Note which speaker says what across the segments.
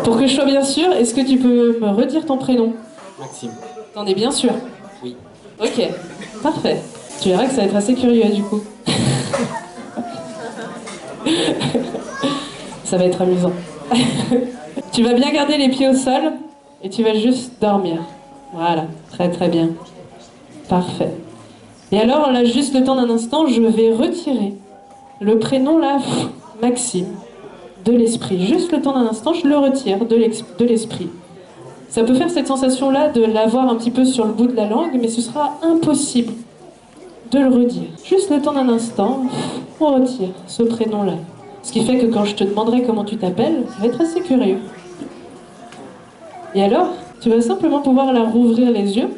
Speaker 1: Pour que je sois bien sûre, est-ce que tu peux me redire ton prénom?
Speaker 2: Maxime.
Speaker 1: T'en es bien sûr?
Speaker 2: Oui.
Speaker 1: Ok, parfait. Tu verras que ça va être assez curieux du coup. Ça va être amusant. Tu vas bien garder les pieds au sol et tu vas juste dormir. Voilà, très très bien. Parfait. Et alors, là, juste le temps d'un instant, je vais retirer le prénom là, Maxime, de l'esprit. Juste le temps d'un instant, je le retire de l'esprit. Ça peut faire cette sensation-là de l'avoir un petit peu sur le bout de la langue, mais ce sera impossible de le redire. Juste le temps d'un instant, on retire ce prénom-là. Ce qui fait que quand je te demanderai comment tu t'appelles, ça va être assez curieux. Et alors, tu vas simplement pouvoir la rouvrir les yeux.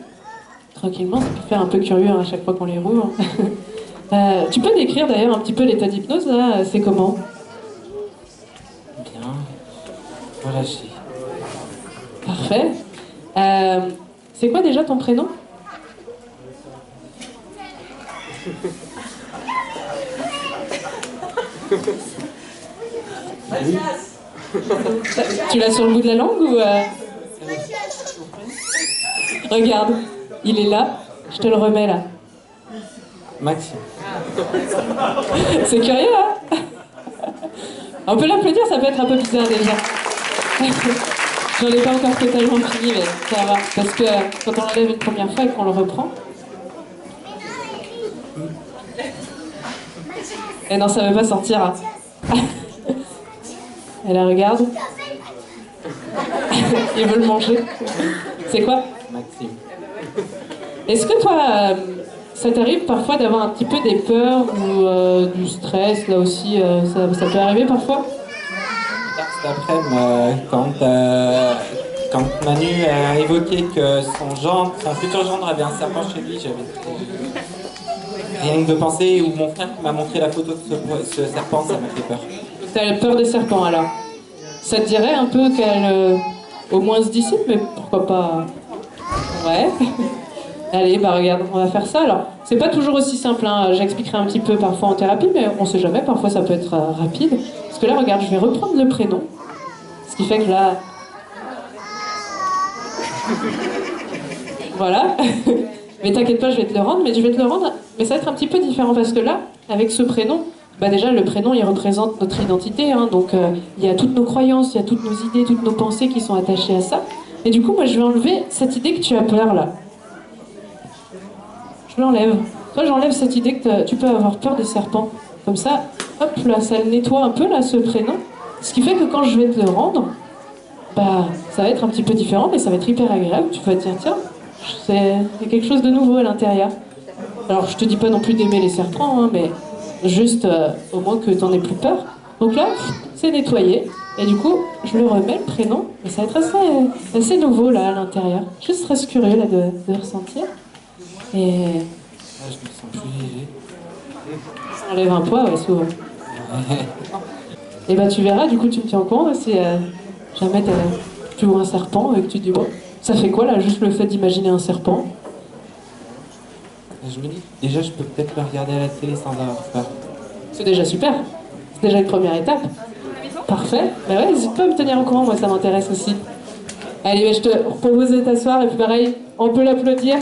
Speaker 1: Tranquillement, ça peut faire un peu curieux à chaque fois qu'on les rouvre. Tu peux décrire d'ailleurs un petit peu l'état d'hypnose, là, c'est comment?
Speaker 2: Bien. Relâché.
Speaker 1: Parfait. C'est quoi déjà ton prénom?
Speaker 2: Oui.
Speaker 1: Tu l'as sur le bout de la langue ou Regarde, il est là, je te le remets là.
Speaker 2: Maxime.
Speaker 1: C'est curieux, hein? On peut l'applaudir, ça peut être un peu bizarre déjà. J'en ai pas encore totalement fini, mais ça va. Parce que quand on l'enlève une première fois et qu'on le reprend... Et non, ça veut pas sortir. Hein. Elle la regarde. Il veut le manger. C'est quoi?
Speaker 2: Maxime.
Speaker 1: Est-ce que toi, ça t'arrive parfois d'avoir un petit peu des peurs ou du stress, là aussi, ça peut arriver parfois?
Speaker 2: Cet après-midi, quand Manu a évoqué que son futur gendre avait un serpent chez lui, j'avais rien que de penser, ou mon frère qui m'a montré la photo de ce serpent, ça m'a fait peur.
Speaker 1: T'as peur des serpents alors? Ça te dirait un peu qu'elle au moins se dissipe, mais pourquoi pas? Ouais. Allez, bah regarde, on va faire ça alors. C'est pas toujours aussi simple, hein. J'expliquerai un petit peu parfois en thérapie, mais on sait jamais, parfois ça peut être rapide. Parce que là, regarde, je vais reprendre le prénom. Ce qui fait que là... Voilà. Mais t'inquiète pas, je vais te le rendre, mais je vais te le rendre, mais ça va être un petit peu différent parce que là, avec ce prénom, bah déjà le prénom il représente notre identité, hein, donc il y a toutes nos croyances, il y a toutes nos idées, toutes nos pensées qui sont attachées à ça. Et du coup, moi je vais enlever cette idée que tu as peur là. Je l'enlève. Toi, j'enlève cette idée que tu peux avoir peur des serpents. Comme ça, hop là, ça le nettoie un peu là, ce prénom. Ce qui fait que quand je vais te le rendre, bah ça va être un petit peu différent, mais ça va être hyper agréable. Tu vas te dire, tiens, il y a quelque chose de nouveau à l'intérieur. Alors, je te dis pas non plus d'aimer les serpents, hein, mais juste au moins que t'en aies plus peur. Donc là, c'est nettoyé. Et du coup, je le remets, le prénom. Et ça va être assez nouveau là à l'intérieur. Je suis très curieux là de ressentir. Et
Speaker 2: Là, je me sens plus léger.
Speaker 1: ça enlève un poids, ouais, souvent. Et bah tu verras, du coup tu me tiens au courant si jamais tu vois un serpent et que tu te dis bon, ça fait quoi là, juste le fait d'imaginer un serpent?
Speaker 2: Je me dis, déjà, je peux peut-être le regarder à la télé sans avoir peur.
Speaker 1: C'est déjà super. C'est déjà une première étape. Parfait. Bah ouais, n'hésite pas à me tenir au courant, moi ça m'intéresse aussi. Allez, bah, je te propose de t'asseoir et puis pareil, on peut l'applaudir.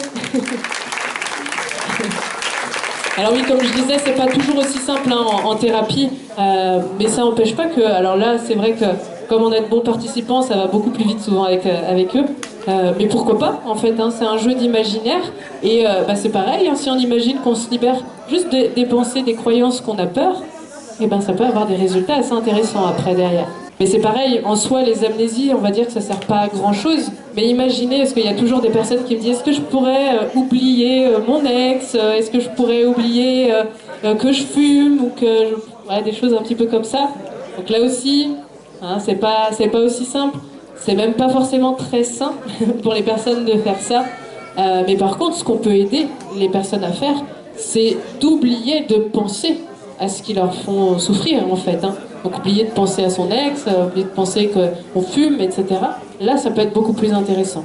Speaker 1: Alors oui, comme je disais, c'est pas toujours aussi simple hein, en thérapie, mais ça n'empêche pas que... Alors là, c'est vrai que comme on est de bons participants, ça va beaucoup plus vite souvent avec eux. Mais pourquoi pas, en fait, hein, c'est un jeu d'imaginaire. Et bah, c'est pareil, hein, si on imagine qu'on se libère juste des pensées, des croyances qu'on a peur, et ben ça peut avoir des résultats assez intéressants après, derrière. Mais c'est pareil, en soi, les amnésies, on va dire que ça sert pas à grand-chose. Mais imaginez, est-ce qu'il y a toujours des personnes qui me disent est-ce que je pourrais oublier mon ex, est-ce que je pourrais oublier que je fume, ou que... Ouais, des choses un petit peu comme ça. Donc là aussi, hein, c'est pas aussi simple. C'est même pas forcément très sain pour les personnes de faire ça. Mais par contre, ce qu'on peut aider les personnes à faire, c'est d'oublier de penser à ce qui leur font souffrir, en fait. Hein. Donc oublier de penser à son ex, oublier de penser qu'on fume, etc. Là, ça peut être beaucoup plus intéressant.